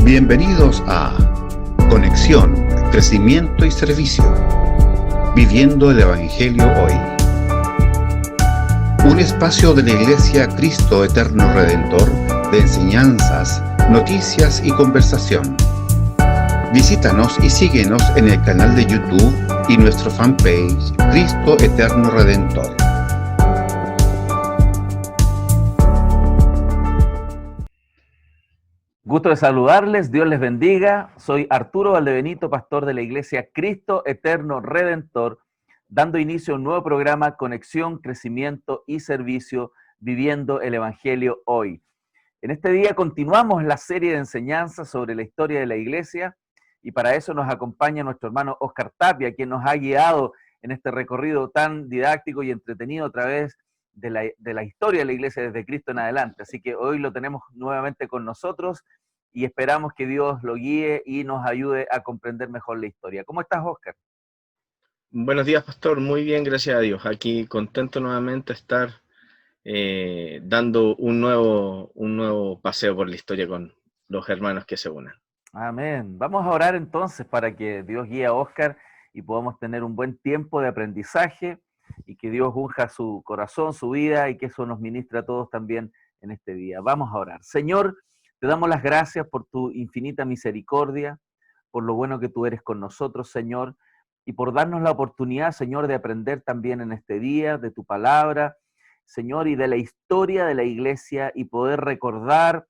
Bienvenidos a Conexión, Crecimiento y Servicio, Viviendo el Evangelio Hoy. Un espacio de la Iglesia Cristo Eterno Redentor de enseñanzas, noticias y conversación. Visítanos y síguenos en el canal de YouTube y nuestro fanpage Cristo Eterno Redentor. Gusto de saludarles, Dios les bendiga. Soy Arturo Valdebenito, pastor de la Iglesia Cristo Eterno Redentor, dando inicio a un nuevo programa Conexión, Crecimiento y Servicio, Viviendo el Evangelio Hoy. En este día continuamos la serie de enseñanzas sobre la historia de la Iglesia y para eso nos acompaña nuestro hermano Oscar Tapia, quien nos ha guiado en este recorrido tan didáctico y entretenido a través de la historia de la Iglesia desde Cristo en adelante. Así que hoy lo tenemos nuevamente con nosotros y esperamos que Dios lo guíe y nos ayude a comprender mejor la historia. ¿Cómo estás, Oscar? Buenos días, pastor. Muy bien, gracias a Dios. Aquí contento nuevamente de estar dando un nuevo paseo por la historia con los hermanos que se unan. Amén. Vamos a orar entonces para que Dios guíe a Oscar y podamos tener un buen tiempo de aprendizaje y que Dios unja su corazón, su vida y que eso nos ministre a todos también en este día. Vamos a orar. Señor, te damos las gracias por tu infinita misericordia, por lo bueno que tú eres con nosotros, Señor, y por darnos la oportunidad, Señor, de aprender también en este día de tu palabra, Señor, y de la historia de la iglesia y poder recordar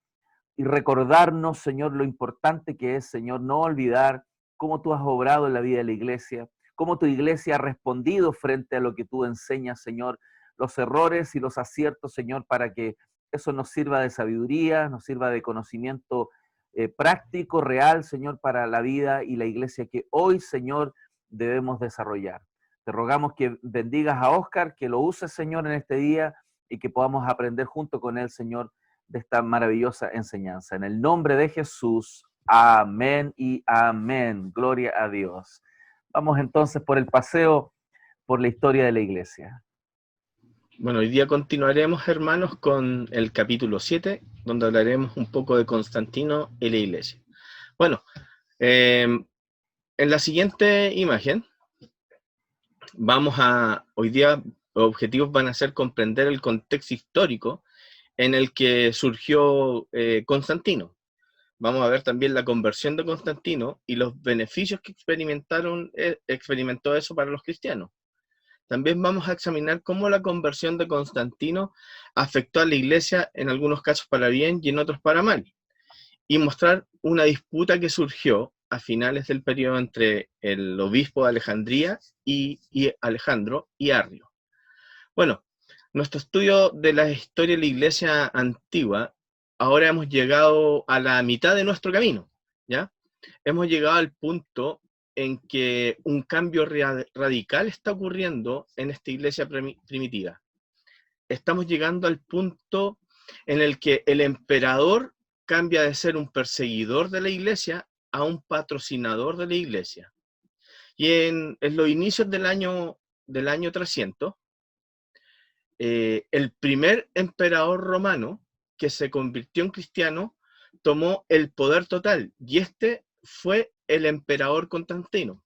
y recordarnos, Señor, lo importante que es, Señor, no olvidar cómo tú has obrado en la vida de la iglesia, cómo tu iglesia ha respondido frente a lo que tú enseñas, Señor, los errores y los aciertos, Señor, para que eso nos sirva de sabiduría, nos sirva de conocimiento práctico, real, Señor, para la vida y la iglesia que hoy, Señor, debemos desarrollar. Te rogamos que bendigas a Oscar, que lo uses, Señor, en este día y que podamos aprender junto con él, Señor, de esta maravillosa enseñanza. En el nombre de Jesús, amén y amén. Gloria a Dios. Vamos entonces por el paseo por la historia de la iglesia. Bueno, hoy día continuaremos, hermanos, con el capítulo 7, donde hablaremos un poco de Constantino y la iglesia. Bueno, en la siguiente imagen, hoy día los objetivos van a ser comprender el contexto histórico en el que surgió Constantino. Vamos a ver también la conversión de Constantino y los beneficios que experimentó eso para los cristianos. También vamos a examinar cómo la conversión de Constantino afectó a la iglesia, en algunos casos para bien y en otros para mal, y mostrar una disputa que surgió a finales del periodo entre el obispo de Alejandría y Alejandro y Arrio. Bueno, nuestro estudio de la historia de la iglesia antigua, ahora hemos llegado a la mitad de nuestro camino, ¿ya? Hemos llegado al punto en que un cambio radical está ocurriendo en esta iglesia primitiva. Estamos llegando al punto en el que el emperador cambia de ser un perseguidor de la iglesia a un patrocinador de la iglesia. Y en los inicios del año 300, el primer emperador romano que se convirtió en cristiano tomó el poder total, y este fue el emperador Constantino.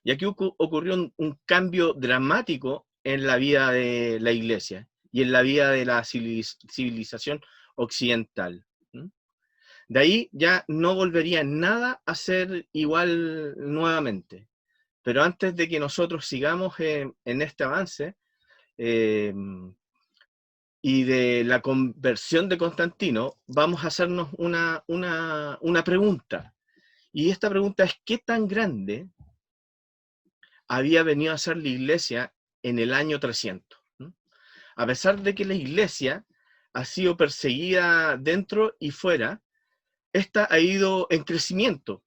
Y aquí ocurrió un cambio dramático en la vida de la iglesia y en la vida de la civilización occidental. De ahí ya no volvería nada a ser igual nuevamente. Pero antes de que nosotros sigamos en este avance, y de la conversión de Constantino, vamos a hacernos una pregunta. Y esta pregunta es: ¿qué tan grande había venido a ser la iglesia en el año 300? A pesar de que la iglesia ha sido perseguida dentro y fuera, esta ha ido en crecimiento.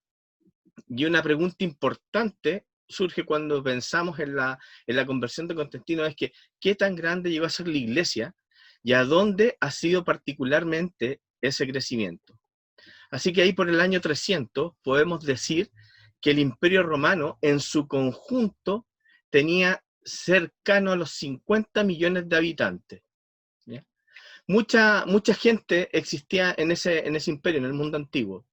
Y una pregunta importante surge cuando pensamos en la conversión de Constantino, es que ¿qué tan grande llegó a ser la iglesia y a dónde ha sido particularmente ese crecimiento? Así que ahí por el año 300 podemos decir que el Imperio Romano en su conjunto tenía cercano a los 50 millones de habitantes. ¿Ya? Mucha gente existía en ese imperio, en el mundo antiguo.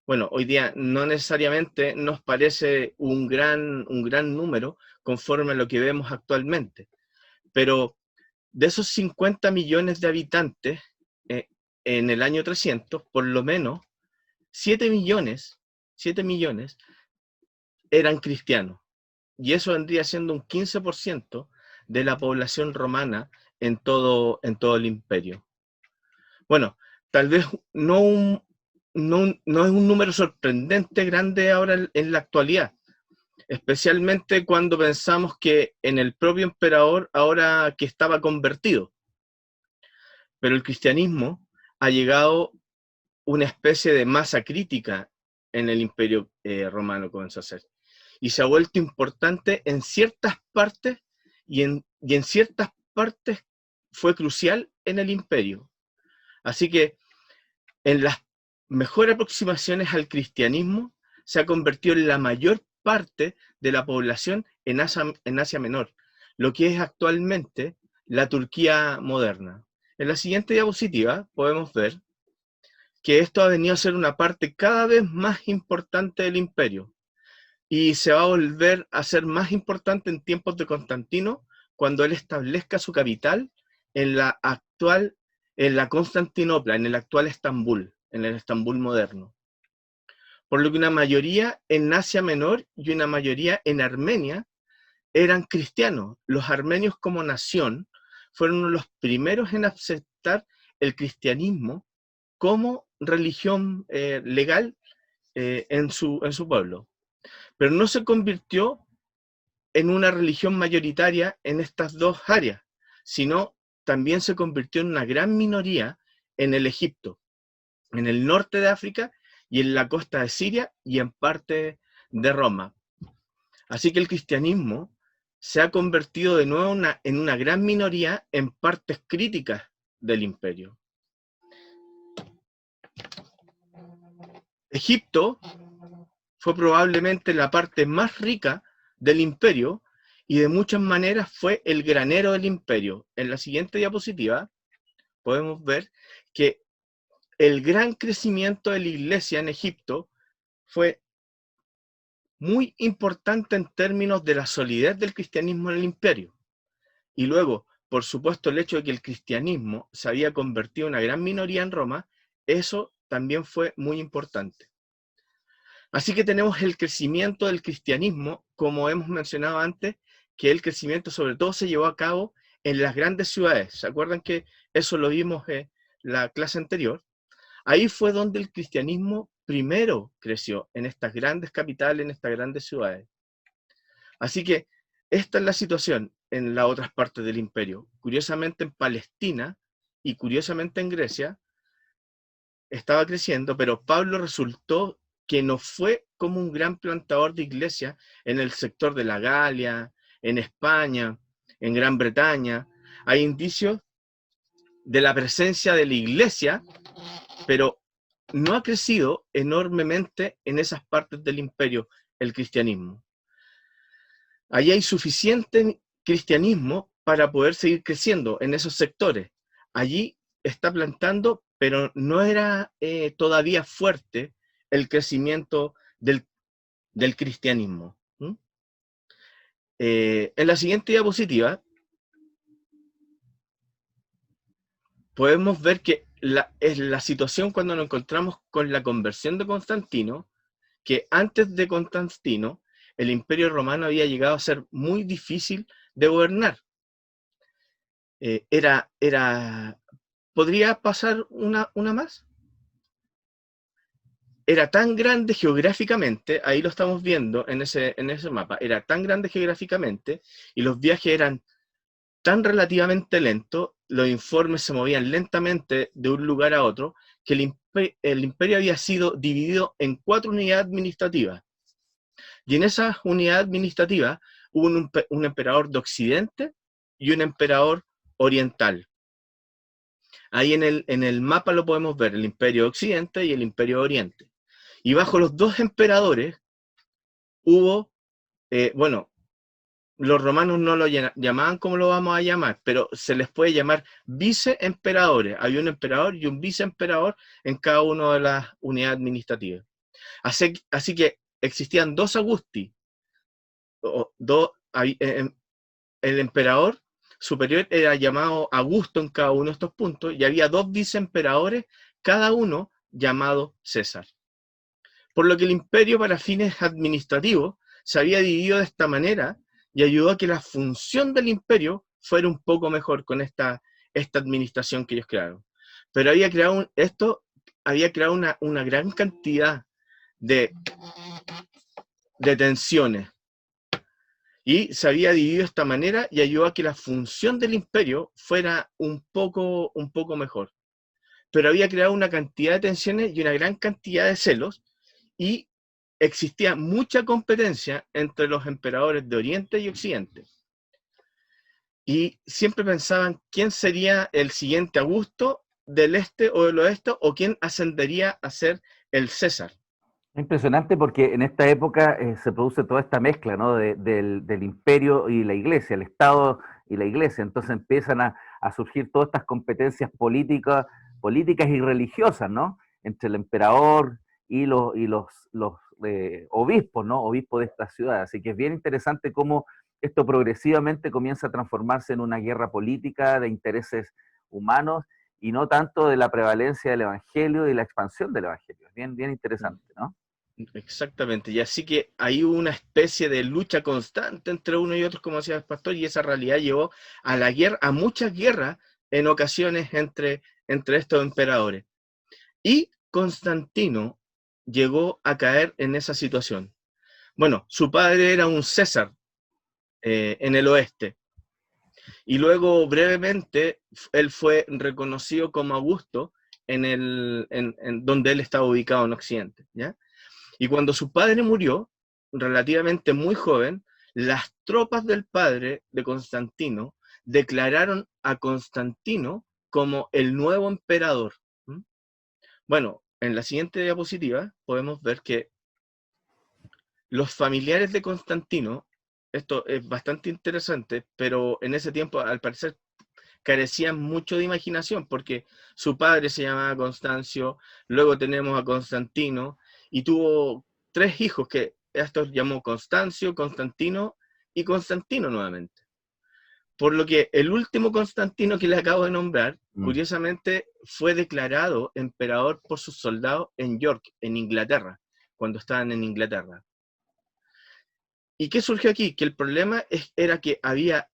Bueno, hoy día no necesariamente nos parece un gran número conforme a lo que vemos actualmente, pero de esos 50 millones de habitantes en el año 300, por lo menos 7 millones, 7 millones eran cristianos, y eso vendría siendo un 15% de la población romana en todo el imperio. Bueno, tal vez no es un número sorprendente grande ahora en la actualidad, especialmente cuando pensamos que en el propio emperador ahora que estaba convertido. Pero el cristianismo ha llegado una especie de masa crítica en el imperio romano, comenzó a ser. Y se ha vuelto importante en ciertas partes, y en ciertas partes fue crucial en el imperio. Así que en las mejores aproximaciones al cristianismo se ha convertido en la mayor parte de la población en Asia Menor, lo que es actualmente la Turquía moderna. En la siguiente diapositiva podemos ver que esto ha venido a ser una parte cada vez más importante del imperio, y se va a volver a ser más importante en tiempos de Constantino, cuando él establezca su capital en la Constantinopla, en el actual Estambul, en el Estambul moderno. Por lo que una mayoría en Asia Menor y una mayoría en Armenia eran cristianos. Los armenios como nación fueron los primeros en aceptar el cristianismo como religión legal en su pueblo. Pero no se convirtió en una religión mayoritaria en estas dos áreas, sino también se convirtió en una gran minoría en el Egipto, en el norte de África y en la costa de Siria y en parte de Roma. Así que el cristianismo se ha convertido de nuevo en una gran minoría en partes críticas del imperio. Egipto fue probablemente la parte más rica del imperio y de muchas maneras fue el granero del imperio. En la siguiente diapositiva podemos ver que el gran crecimiento de la iglesia en Egipto fue muy importante en términos de la solidez del cristianismo en el imperio. Y luego, por supuesto, el hecho de que el cristianismo se había convertido en una gran minoría en Roma, eso también fue muy importante. Así que tenemos el crecimiento del cristianismo, como hemos mencionado antes, que el crecimiento sobre todo se llevó a cabo en las grandes ciudades. ¿Se acuerdan que eso lo vimos en la clase anterior? Ahí fue donde el cristianismo primero creció, en estas grandes capitales, en estas grandes ciudades. Así que esta es la situación en las otras partes del imperio. Curiosamente en Palestina y curiosamente en Grecia estaba creciendo, pero Pablo resultó que no fue como un gran plantador de iglesia en el sector de la Galia, en España, en Gran Bretaña. Hay indicios de la presencia de la iglesia, pero no ha crecido enormemente en esas partes del imperio el cristianismo. Allí hay suficiente cristianismo para poder seguir creciendo en esos sectores. Allí está plantando, pero no era todavía fuerte el crecimiento del cristianismo. En la siguiente diapositiva podemos ver que es la situación cuando nos encontramos con la conversión de Constantino, que antes de Constantino el imperio romano había llegado a ser muy difícil de gobernar. ¿Podría pasar una más? Era tan grande geográficamente, ahí lo estamos viendo en ese mapa, era tan grande geográficamente y los viajes eran tan relativamente lentos, los informes se movían lentamente de un lugar a otro, que el imperio había sido dividido en 4 unidades administrativas. Y en esa unidad administrativa hubo un emperador de Occidente y un emperador oriental. Ahí en el mapa lo podemos ver, el imperio de Occidente y el imperio de Oriente. Y bajo los dos emperadores hubo, los romanos no lo llamaban como lo vamos a llamar, pero se les puede llamar viceemperadores. Hay un emperador y un viceemperador en cada una de las unidades administrativas. Así que existían dos Augusti, el emperador superior era llamado Augusto en cada uno de estos puntos, y había dos viceemperadores, cada uno llamado César. Por lo que el imperio, para fines administrativos, se había dividido de esta manera y ayudó a que la función del imperio fuera un poco mejor con esta administración que ellos crearon. Pero esto había creado una gran cantidad de tensiones, y se había dividido de esta manera y ayudó a que la función del imperio fuera un poco mejor. Pero había creado una cantidad de tensiones y una gran cantidad de celos, y existía mucha competencia entre los emperadores de Oriente y Occidente. Y siempre pensaban quién sería el siguiente Augusto del este o del oeste, o quién ascendería a ser el César. Impresionante, porque en esta época se produce toda esta mezcla, ¿no? del imperio y la iglesia, el Estado y la iglesia. Entonces empiezan a surgir todas estas competencias políticas y religiosas, ¿no? Entre el emperador y los obispos, ¿no? Obispos de esta ciudad. Así que es bien interesante cómo esto progresivamente comienza a transformarse en una guerra política de intereses humanos, y no tanto de la prevalencia del evangelio y la expansión del evangelio. Es bien interesante, ¿no? Exactamente, y así que hay una especie de lucha constante entre uno y otro, como decía el pastor, y esa realidad llevó a la guerra, a muchas guerras en ocasiones entre estos emperadores. Y Constantino llegó a caer en esa situación. Bueno, su padre era un César en el oeste, y luego brevemente él fue reconocido como Augusto en donde él estaba ubicado en Occidente, ¿ya? Y cuando su padre murió, relativamente muy joven, las tropas del padre de Constantino declararon a Constantino como el nuevo emperador. Bueno, en la siguiente diapositiva podemos ver que los familiares de Constantino, esto es bastante interesante, pero en ese tiempo al parecer carecían mucho de imaginación, porque su padre se llamaba Constancio, luego tenemos a Constantino, y tuvo 3 hijos que estos llamó Constancio, Constantino y Constantino nuevamente. Por lo que el último Constantino que le acabo de nombrar, curiosamente, fue declarado emperador por sus soldados en York, en Inglaterra, cuando estaban en Inglaterra. ¿Y qué surgió aquí? Que el problema era que había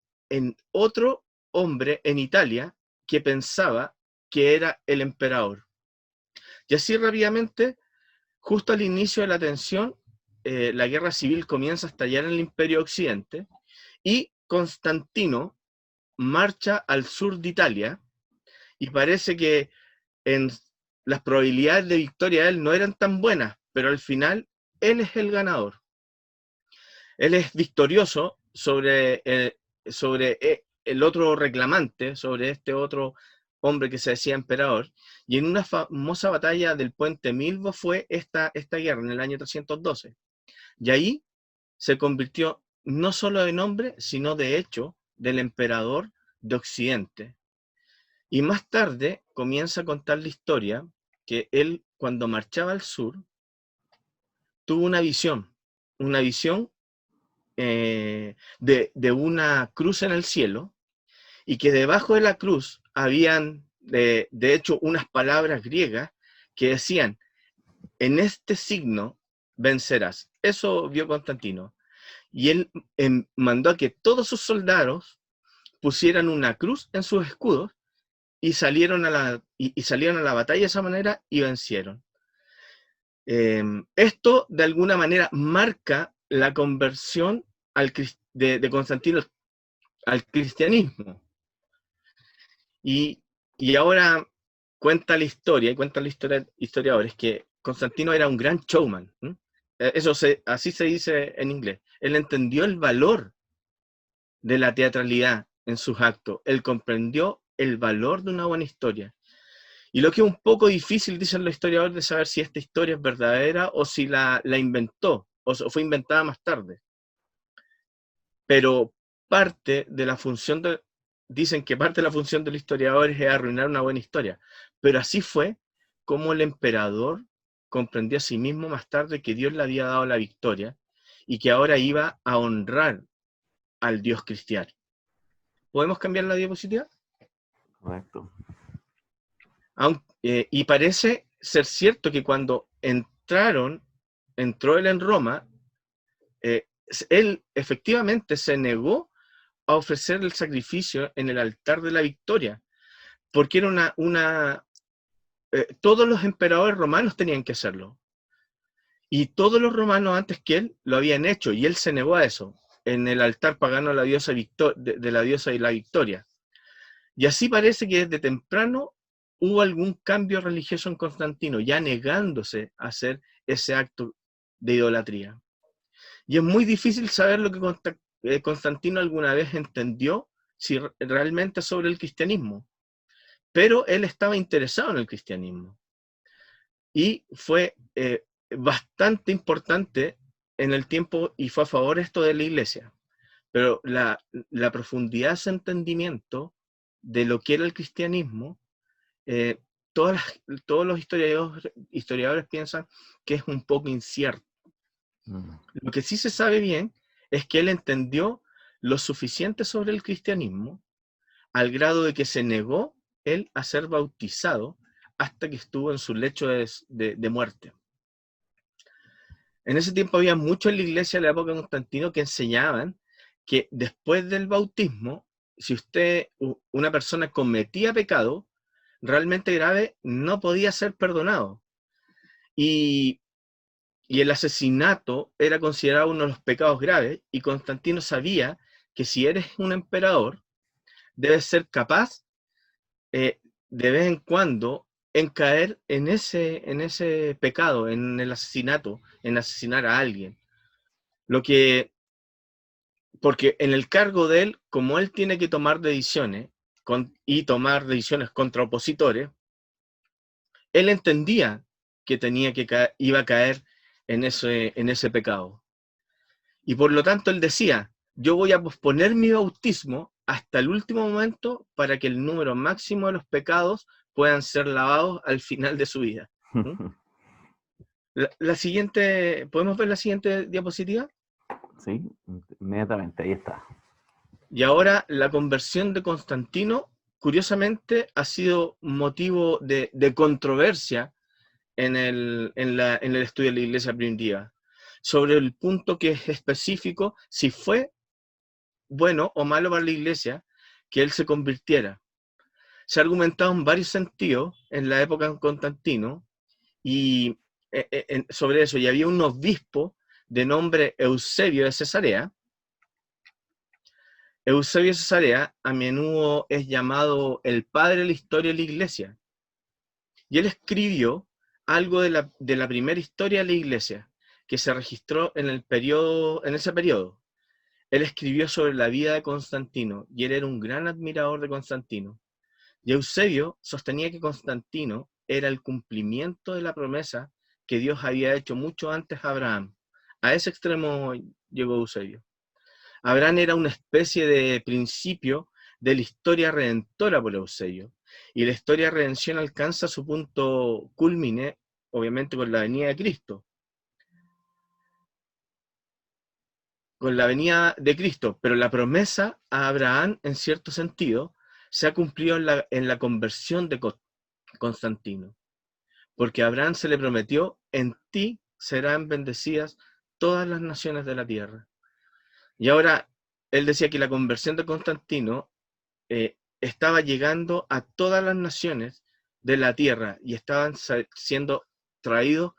otro hombre en Italia que pensaba que era el emperador. Y así rápidamente, justo al inicio de la tensión, la guerra civil comienza a estallar en el Imperio Occidente, y Constantino marcha al sur de Italia, y parece que las probabilidades de victoria de él no eran tan buenas, pero al final él es el ganador. Él es victorioso sobre el otro reclamante, sobre este otro hombre que se decía emperador, y en una famosa batalla del puente Milvo fue esta guerra en el año 312. Y ahí se convirtió no solo de nombre, sino de hecho, del emperador de Occidente. Y más tarde comienza a contar la historia que él, cuando marchaba al sur, tuvo una visión de una cruz en el cielo, y que debajo de la cruz habían, de hecho, unas palabras griegas que decían: en este signo vencerás. Eso vio Constantino. Y él mandó a que todos sus soldados pusieran una cruz en sus escudos, y salieron a la batalla de esa manera y vencieron. Esto de alguna manera marca la conversión de Constantino al cristianismo. Y ahora cuentan historiadores que Constantino era un gran showman. Así se dice en inglés. Él entendió el valor de la teatralidad en sus actos. Él comprendió el valor de una buena historia. Y lo que es un poco difícil, dicen los historiadores, de saber si esta historia es verdadera o si la inventó, o fue inventada más tarde. Pero dicen que parte de la función del historiador es arruinar una buena historia. Pero así fue como el emperador comprendió a sí mismo más tarde que Dios le había dado la victoria y que ahora iba a honrar al Dios cristiano. ¿Podemos cambiar la diapositiva? Correcto. Y parece ser cierto que cuando entró él en Roma, él efectivamente se negó a ofrecer el sacrificio en el altar de la victoria, porque era todos los emperadores romanos tenían que hacerlo. Y todos los romanos antes que él lo habían hecho, y él se negó a eso, en el altar pagano a la diosa de la diosa y la victoria. Y así parece que desde temprano hubo algún cambio religioso en Constantino, ya negándose a hacer ese acto de idolatría. Y es muy difícil saber lo que Constantino alguna vez entendió realmente sobre el cristianismo, pero él estaba interesado en el cristianismo. Y fue bastante importante en el tiempo y fue a favor esto de la iglesia. Pero la profundidad de ese entendimiento de lo que era el cristianismo, todos los historiadores piensan que es un poco incierto. Lo que sí se sabe bien es que él entendió lo suficiente sobre el cristianismo al grado de que se negó él a ser bautizado hasta que estuvo en su lecho de muerte. En ese tiempo había muchos en la iglesia de la época de Constantino que enseñaban que después del bautismo, si una persona cometía pecado realmente grave, no podía ser perdonado. Y el asesinato era considerado uno de los pecados graves, y Constantino sabía que si eres un emperador, debes ser capaz de vez en cuando en caer en ese pecado, en el asesinato, en asesinar a alguien. Porque en el cargo de él, como él tiene que tomar decisiones y tomar decisiones contra opositores, él entendía que iba a caer en ese pecado. Y por lo tanto él decía, yo voy a posponer mi bautismo hasta el último momento para que el número máximo de los pecados puedan ser lavados al final de su vida. La siguiente, ¿podemos ver la siguiente diapositiva? Sí, inmediatamente, ahí está. Y ahora la conversión de Constantino, curiosamente, ha sido motivo de controversia en el estudio de la iglesia primitiva, sobre el punto que es específico, si fue bueno o malo para la iglesia que él se convirtiera. Se ha argumentado en varios sentidos en la época de Constantino y sobre eso, y había un obispo de nombre Eusebio de Cesarea. Eusebio de Cesarea a menudo es llamado el padre de la historia de la iglesia, y él escribió algo de la primera historia de la iglesia que se registró en ese periodo. Él escribió sobre la vida de Constantino, y él era un gran admirador de Constantino. Y Eusebio sostenía que Constantino era el cumplimiento de la promesa que Dios había hecho mucho antes a Abraham. A ese extremo llegó Eusebio. Abraham era una especie de principio de la historia redentora por Eusebio. Y la historia de redención alcanza su punto culmine, obviamente, con la venida de Cristo. Con la venida de Cristo, pero la promesa a Abraham, en cierto sentido, se ha cumplido en la conversión de Constantino, porque a Abraham se le prometió, en ti serán bendecidas todas las naciones de la tierra. Y ahora, él decía que la conversión de Constantino estaba llegando a todas las naciones de la tierra, y estaban siendo traídos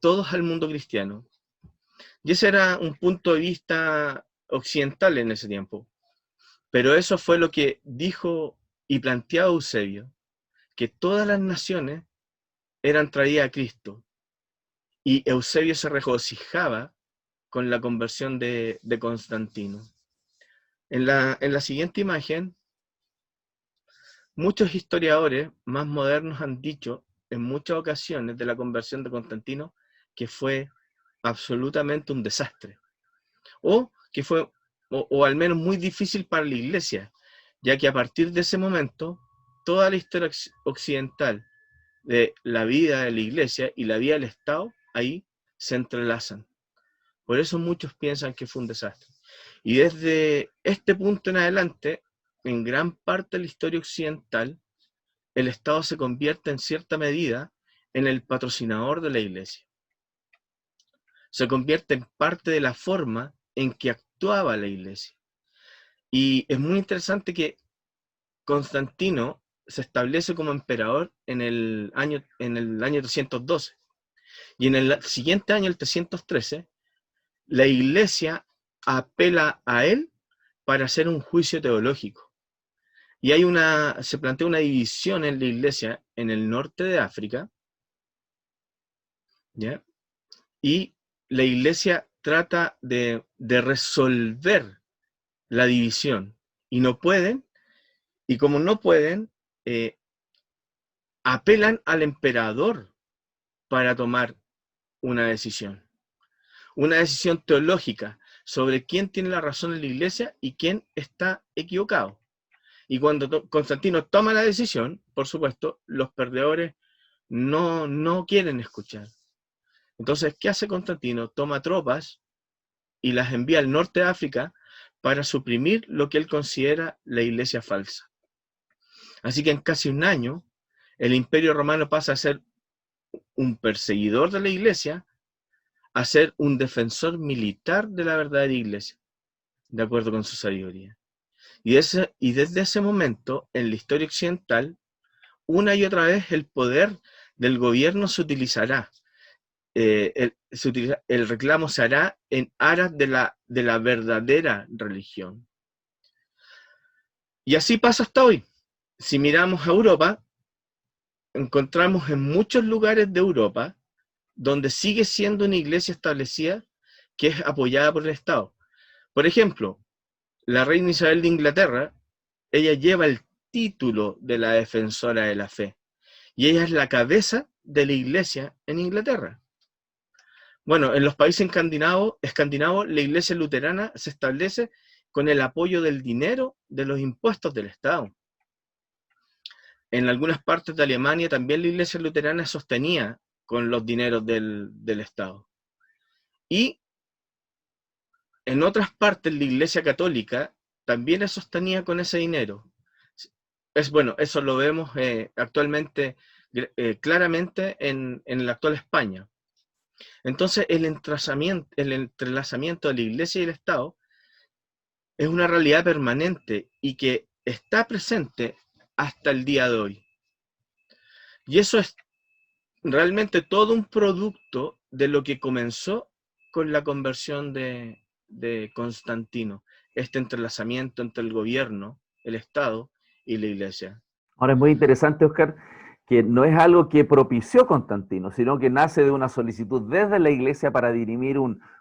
todos al mundo cristiano. Y ese era un punto de vista occidental en ese tiempo. Pero eso fue lo que dijo y planteaba Eusebio, que todas las naciones eran traídas a Cristo. Y Eusebio se regocijaba con la conversión de Constantino. En la siguiente imagen, muchos historiadores más modernos han dicho en muchas ocasiones de la conversión de Constantino que fue absolutamente un desastre. O que fue, o al menos muy difícil para la iglesia, ya que a partir de ese momento, toda la historia occidental de la vida de la iglesia y la vida del Estado ahí se entrelazan. Por eso muchos piensan que fue un desastre. Y desde este punto en adelante, en gran parte de la historia occidental, el Estado se convierte en cierta medida en el patrocinador de la iglesia. Se convierte en parte de la forma en que actuaba la iglesia. Y es muy interesante que Constantino se establece como emperador en el año 312. Y en el siguiente año, el 313, la iglesia apela a él para hacer un juicio teológico. Y se plantea una división en la iglesia en el norte de África, ¿ya? Y la iglesia trata de resolver la división. Y no pueden, y como no pueden, apelan al emperador para tomar una decisión teológica sobre quién tiene la razón en la iglesia y quién está equivocado. Y cuando Constantino toma la decisión, por supuesto, los perdedores no quieren escuchar. Entonces, ¿qué hace Constantino? Toma tropas y las envía al norte de África para suprimir lo que él considera la iglesia falsa. Así que en casi un año, el Imperio Romano pasa a ser un perseguidor de la iglesia a ser un defensor militar de la verdadera iglesia, de acuerdo con su sabiduría. Y desde ese momento, en la historia occidental, una y otra vez el poder del gobierno se utilizará. El reclamo se hará en aras de la verdadera religión. Y así pasa hasta hoy. Si miramos a Europa, encontramos en muchos lugares de Europa donde sigue siendo una iglesia establecida que es apoyada por el Estado. Por ejemplo, la reina Isabel de Inglaterra, ella lleva el título de la defensora de la fe, y ella es la cabeza de la iglesia en Inglaterra. Bueno, en los países escandinavos, la iglesia luterana se establece con el apoyo del dinero de los impuestos del Estado. En algunas partes de Alemania también la iglesia luterana es sostenida con los dineros del Estado. Y en otras partes la iglesia católica también es sostenida con ese dinero. Eso lo vemos actualmente claramente en la actual España. Entonces el entrelazamiento de la iglesia y el Estado es una realidad permanente y que está presente hasta el día de hoy. Y eso es realmente todo un producto de lo que comenzó con la conversión de Constantino, este entrelazamiento entre el gobierno, el Estado y la iglesia. Ahora es muy interesante, Óscar, que no es algo que propició Constantino, sino que nace de una solicitud desde la iglesia para dirimir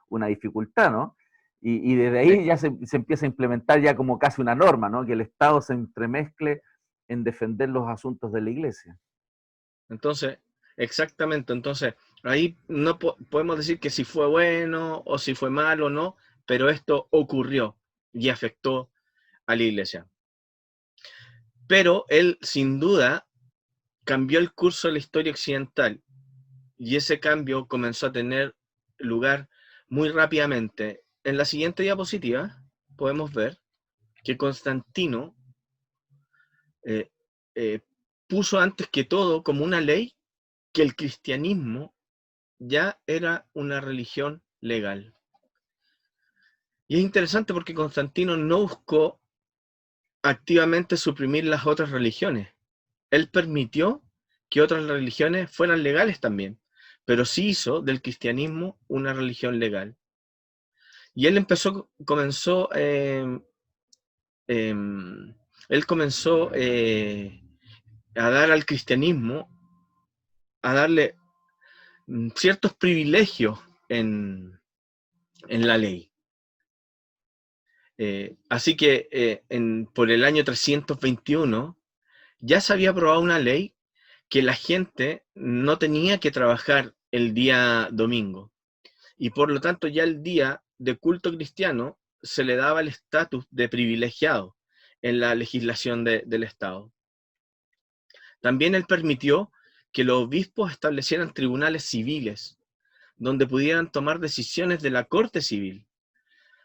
una dificultad, ¿no? Y desde ahí ya se empieza a implementar ya como casi una norma, ¿no? Que el Estado se entremezcle en defender los asuntos de la iglesia. Entonces, exactamente, entonces ahí no podemos decir que si fue bueno o si fue malo o no, pero esto ocurrió y afectó a la iglesia. Pero él, sin duda, cambió el curso de la historia occidental, y ese cambio comenzó a tener lugar muy rápidamente. En la siguiente diapositiva podemos ver que Constantino puso antes que todo como una ley que el cristianismo ya era una religión legal. Y es interesante porque Constantino no buscó activamente suprimir las otras religiones. Él permitió que otras religiones fueran legales también, pero sí hizo del cristianismo una religión legal. Y él comenzó a dar al cristianismo, a darle ciertos privilegios en la ley. Así que por el año 321 ya se había aprobado una ley que la gente no tenía que trabajar el día domingo, y por lo tanto ya el día de culto cristiano se le daba el estatus de privilegiado en la legislación del Estado. También él permitió que los obispos establecieran tribunales civiles, donde pudieran tomar decisiones de la corte civil.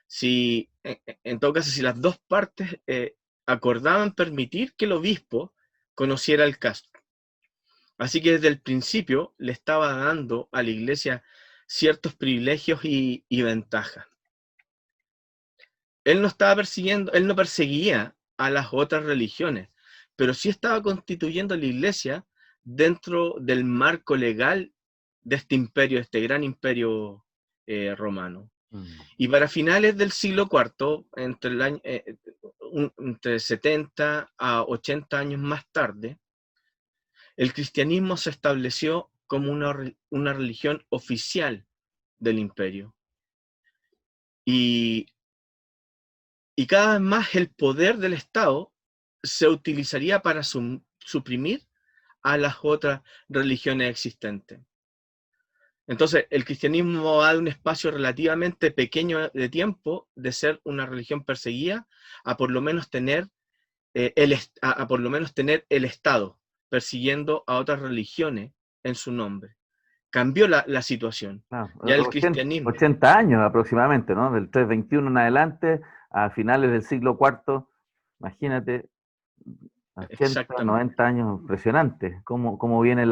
Si, en todo caso, si las dos partes acordaban permitir que el obispo conociera el caso. Así que desde el principio le estaba dando a la iglesia ciertos privilegios y ventajas. Él no estaba persiguiendo, él no perseguía a las otras religiones, pero sí estaba constituyendo la iglesia dentro del marco legal de este imperio, de este gran imperio romano. Y para finales del siglo IV, entre 70 a 80 años más tarde, el cristianismo se estableció como una religión oficial del imperio. Y cada vez más el poder del Estado se utilizaría para suprimir a las otras religiones existentes. Entonces, el cristianismo va de un espacio relativamente pequeño de tiempo de ser una religión perseguida a por lo menos tener el Estado persiguiendo a otras religiones en su nombre. Cambió la situación. Claro, Ya el cristianismo. 80 años aproximadamente, ¿no? Del 321 en adelante, a finales del siglo IV, imagínate, 80, 90 años, impresionante, cómo viene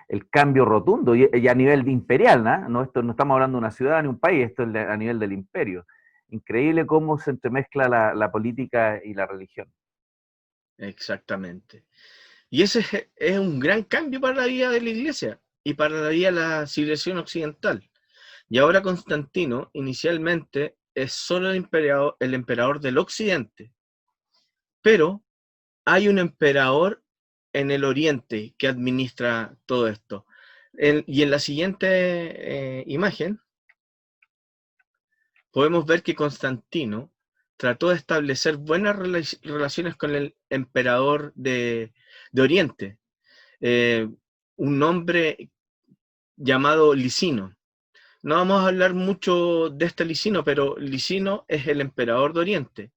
el cambio rotundo, y a nivel de imperial, ¿no? No, esto no estamos hablando de una ciudad ni un país, esto es a nivel del imperio. Increíble cómo se entremezcla la política y la religión. Exactamente. Y ese es un gran cambio para la vida de la iglesia y para la vida de la civilización occidental. Y ahora Constantino inicialmente es solo el emperador del occidente, pero hay un emperador en el oriente que administra todo esto. Y en la siguiente imagen podemos ver que Constantino trató de establecer buenas relaciones con el emperador de Oriente, un hombre llamado Licino. No vamos a hablar mucho de este Licino, pero Licino es el emperador de Oriente.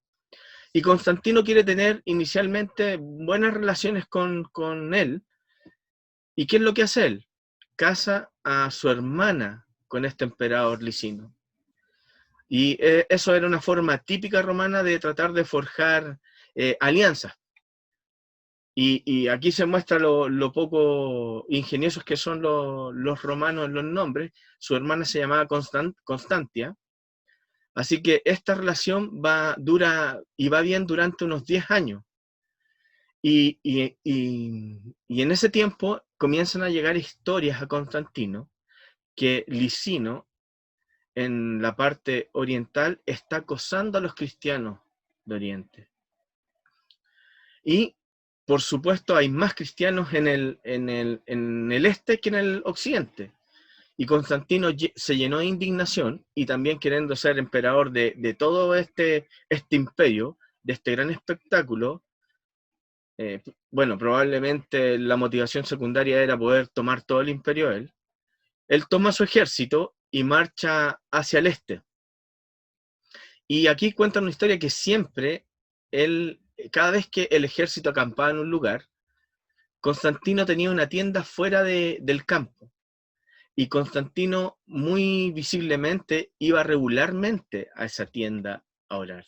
Y Constantino quiere tener inicialmente buenas relaciones con él. ¿Y qué es lo que hace él? Casa a su hermana con este emperador Licino. Y eso era una forma típica romana de tratar de forjar alianzas. Y aquí se muestra lo poco ingeniosos que son los romanos en los nombres. Su hermana se llamaba Constantia. Así que esta relación va bien durante unos 10 años. Y en ese tiempo comienzan a llegar historias a Constantino que Licino, en la parte oriental, está acosando a los cristianos de Oriente. Y, por supuesto, hay más cristianos en el este que en el occidente. Y Constantino se llenó de indignación y también queriendo ser emperador de todo este imperio, de este gran espectáculo. Bueno, probablemente la motivación secundaria era poder tomar todo el imperio él. Él toma su ejército y marcha hacia el este. Y aquí cuenta una historia que siempre cada vez que el ejército acampaba en un lugar, Constantino tenía una tienda fuera del campo. Y Constantino muy visiblemente iba regularmente a esa tienda a orar.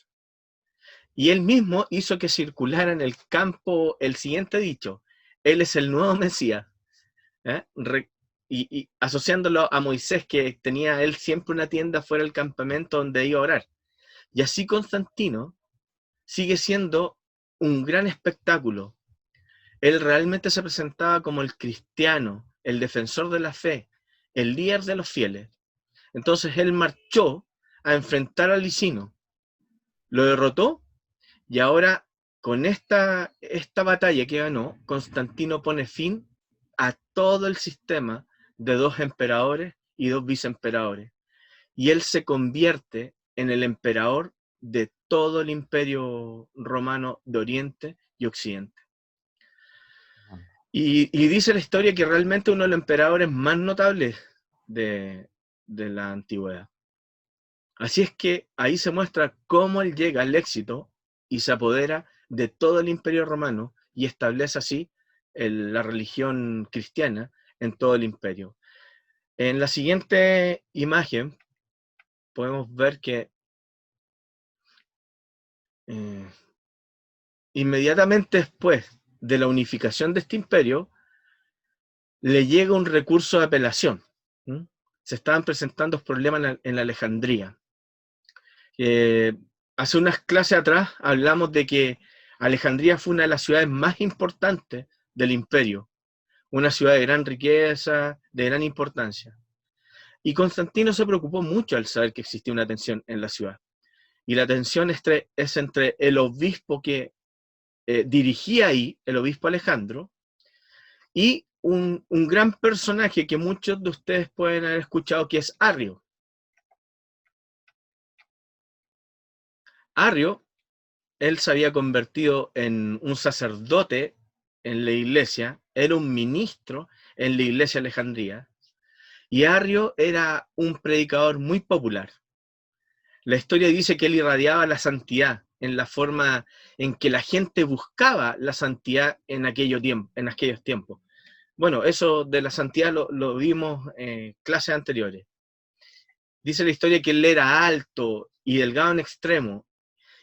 Y él mismo hizo que circulara en el campo el siguiente dicho: él es el nuevo Mesías. Y asociándolo a Moisés, que tenía él siempre una tienda fuera del campamento donde iba a orar. Y así Constantino sigue siendo un gran espectáculo. Él realmente se presentaba como el cristiano, el defensor de la fe, el líder de los fieles. Entonces él marchó a enfrentar a Licino, lo derrotó, y ahora con esta batalla que ganó, Constantino pone fin a todo el sistema de 2 emperadores y 2 viceemperadores. Y él se convierte en el emperador de todo el imperio romano de Oriente y Occidente. Y dice la historia que realmente uno de los emperadores más notables de la antigüedad. Así es que ahí se muestra cómo él llega al éxito y se apodera de todo el imperio romano y establece así la religión cristiana en todo el imperio. En la siguiente imagen podemos ver que inmediatamente después de la unificación de este imperio, le llega un recurso de apelación. Se estaban presentando problemas en Alejandría. Hace unas clases atrás hablamos de que Alejandría fue una de las ciudades más importantes del imperio, una ciudad de gran riqueza, de gran importancia. Y Constantino se preocupó mucho al saber que existía una tensión en la ciudad. Y la tensión es entre el obispo que dirigía ahí, el obispo Alejandro, y un gran personaje que muchos de ustedes pueden haber escuchado, que es Arrio. Arrio, él se había convertido en un sacerdote en la iglesia, era un ministro en la iglesia de Alejandría, y Arrio era un predicador muy popular. La historia dice que él irradiaba la santidad en la forma en que la gente buscaba la santidad en aquellos tiempos. Bueno, eso de la santidad lo vimos en clases anteriores. Dice la historia que él era alto y delgado en extremo,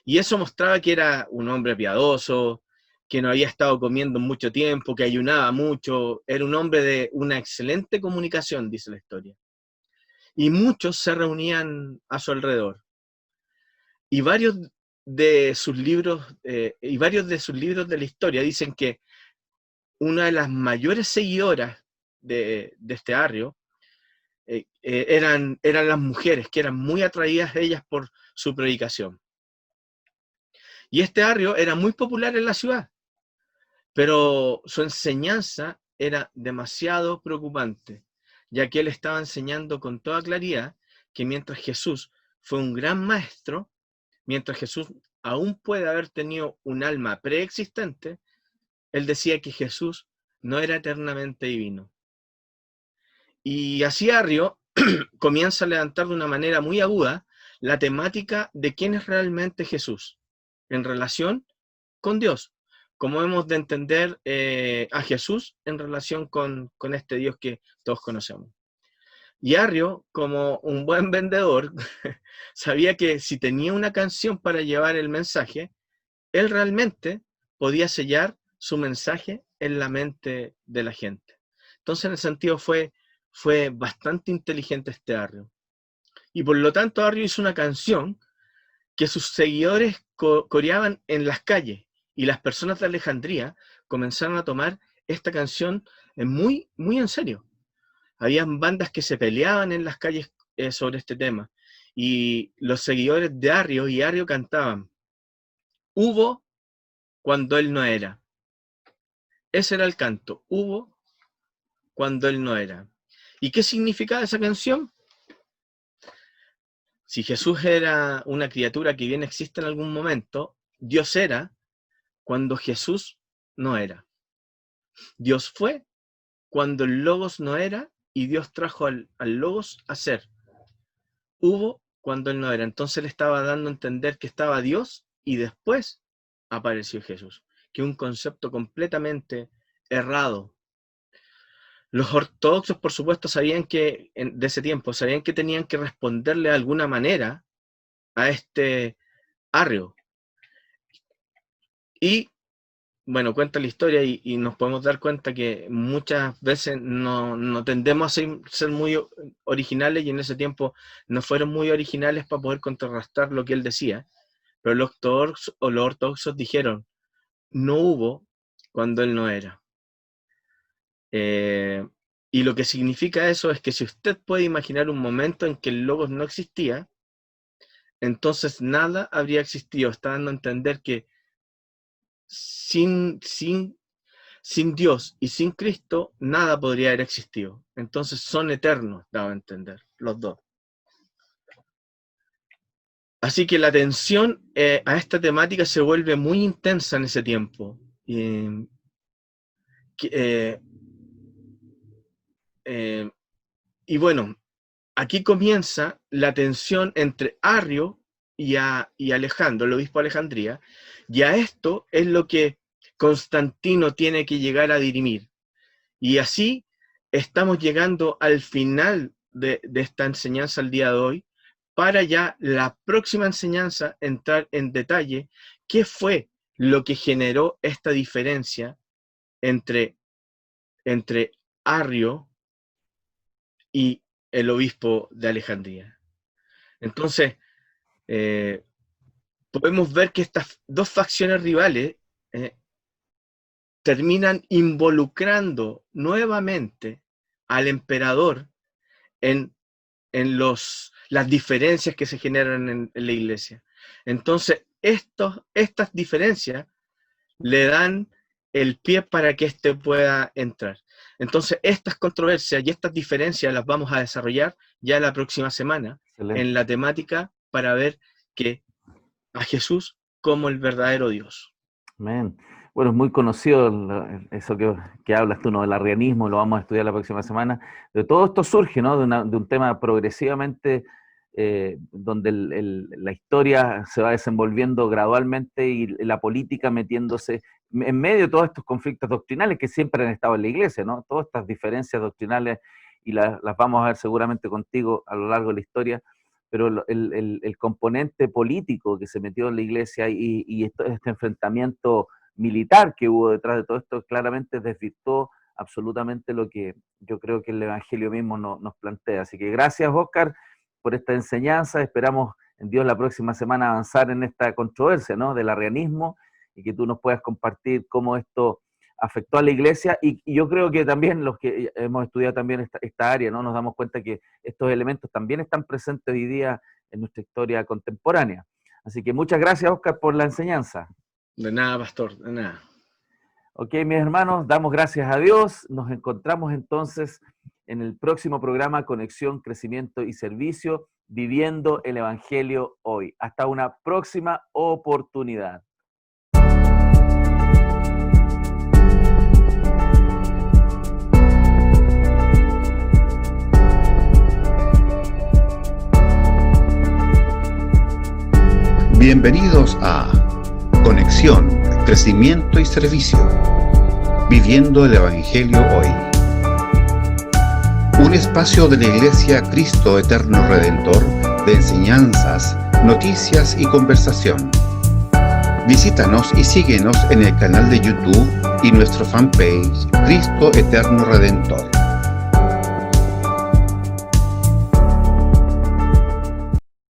y eso mostraba que era un hombre piadoso, que no había estado comiendo mucho tiempo, que ayunaba mucho, era un hombre de una excelente comunicación, dice la historia. Y muchos se reunían a su alrededor. Y varios de sus libros de la historia dicen que una de las mayores seguidoras de este Arrio eran las mujeres, que eran muy atraídas de ellas por su predicación. Y este Arrio era muy popular en la ciudad, pero su enseñanza era demasiado preocupante, ya que él estaba enseñando con toda claridad que mientras Jesús fue un gran maestro, mientras Jesús aún puede haber tenido un alma preexistente, él decía que Jesús no era eternamente divino. Y así Arrio comienza a levantar de una manera muy aguda la temática de quién es realmente Jesús en relación con Dios. Cómo hemos de entender a Jesús en relación con este Dios que todos conocemos. Y Arrio, como un buen vendedor, sabía que si tenía una canción para llevar el mensaje, él realmente podía sellar su mensaje en la mente de la gente. Entonces, en el sentido, fue bastante inteligente este Arrio. Y por lo tanto, Arrio hizo una canción que sus seguidores coreaban en las calles, y las personas de Alejandría comenzaron a tomar esta canción muy, muy en serio. Habían bandas que se peleaban en las calles sobre este tema, y los seguidores de Arrio y Arrio cantaban: hubo cuando él no era. Ese era el canto, hubo cuando él no era. ¿Y qué significaba esa canción? Si Jesús era una criatura que bien existe en algún momento, Dios era cuando Jesús no era. Dios fue cuando el Logos no era, y Dios trajo al Logos a ser. Hubo cuando él no era. Entonces le estaba dando a entender que estaba Dios y después apareció Jesús, que es un concepto completamente errado. Los ortodoxos, por supuesto, sabían que, de ese tiempo, sabían que tenían que responderle de alguna manera a este Arrio. Y, bueno, cuenta la historia y nos podemos dar cuenta que muchas veces no tendemos a ser muy originales, y en ese tiempo no fueron muy originales para poder contrarrestar lo que él decía. Pero los ortodoxos dijeron: no hubo cuando él no era. Y lo que significa eso es que si usted puede imaginar un momento en que el Logos no existía, entonces nada habría existido. Está dando a entender que sin Dios y sin Cristo, nada podría haber existido. Entonces son eternos, daba a entender, los dos. Así que la atención a esta temática se vuelve muy intensa en ese tiempo. Y bueno, aquí comienza la tensión entre Arrio y Alejandro, el obispo de Alejandría, y a esto es lo que Constantino tiene que llegar a dirimir. Y así estamos llegando al final de esta enseñanza el día de hoy, para ya la próxima enseñanza entrar en detalle qué fue lo que generó esta diferencia entre Arrio y el obispo de Alejandría. Entonces, podemos ver que estas dos facciones rivales terminan involucrando nuevamente al emperador en las diferencias que se generan en la iglesia. Entonces, estas diferencias le dan el pie para que éste pueda entrar. Entonces, estas controversias y estas diferencias las vamos a desarrollar ya la próxima semana. Excelente. En la temática para ver a Jesús como el verdadero Dios. Amén. Bueno, es muy conocido eso que hablas tú, ¿no? Del arrianismo, lo vamos a estudiar la próxima semana. De todo esto surge, ¿no? De un tema progresivamente donde la historia se va desenvolviendo gradualmente y la política metiéndose en medio de todos estos conflictos doctrinales que siempre han estado en la iglesia, ¿no? Todas estas diferencias doctrinales, y las vamos a ver seguramente contigo a lo largo de la historia, pero el componente político que se metió en la iglesia y este enfrentamiento militar que hubo detrás de todo esto claramente desvirtuó absolutamente lo que yo creo que el Evangelio mismo nos plantea. Así que gracias, Óscar, por esta enseñanza. Esperamos en Dios la próxima semana avanzar en esta controversia, ¿no? Del arrianismo, y que tú nos puedas compartir cómo esto afectó a la iglesia, y yo creo que también los que hemos estudiado también esta área, ¿no? Nos damos cuenta que estos elementos también están presentes hoy día en nuestra historia contemporánea. Así que muchas gracias, Óscar, por la enseñanza. De nada, pastor, de nada. Ok, mis hermanos, damos gracias a Dios. Nos encontramos entonces en el próximo programa Conexión, Crecimiento y Servicio, viviendo el Evangelio hoy. Hasta una próxima oportunidad. Bienvenidos a Conexión, Crecimiento y Servicio, viviendo el Evangelio hoy. Un espacio de la Iglesia Cristo Eterno Redentor de enseñanzas, noticias y conversación. Visítanos y síguenos en el canal de YouTube y nuestro fanpage Cristo Eterno Redentor.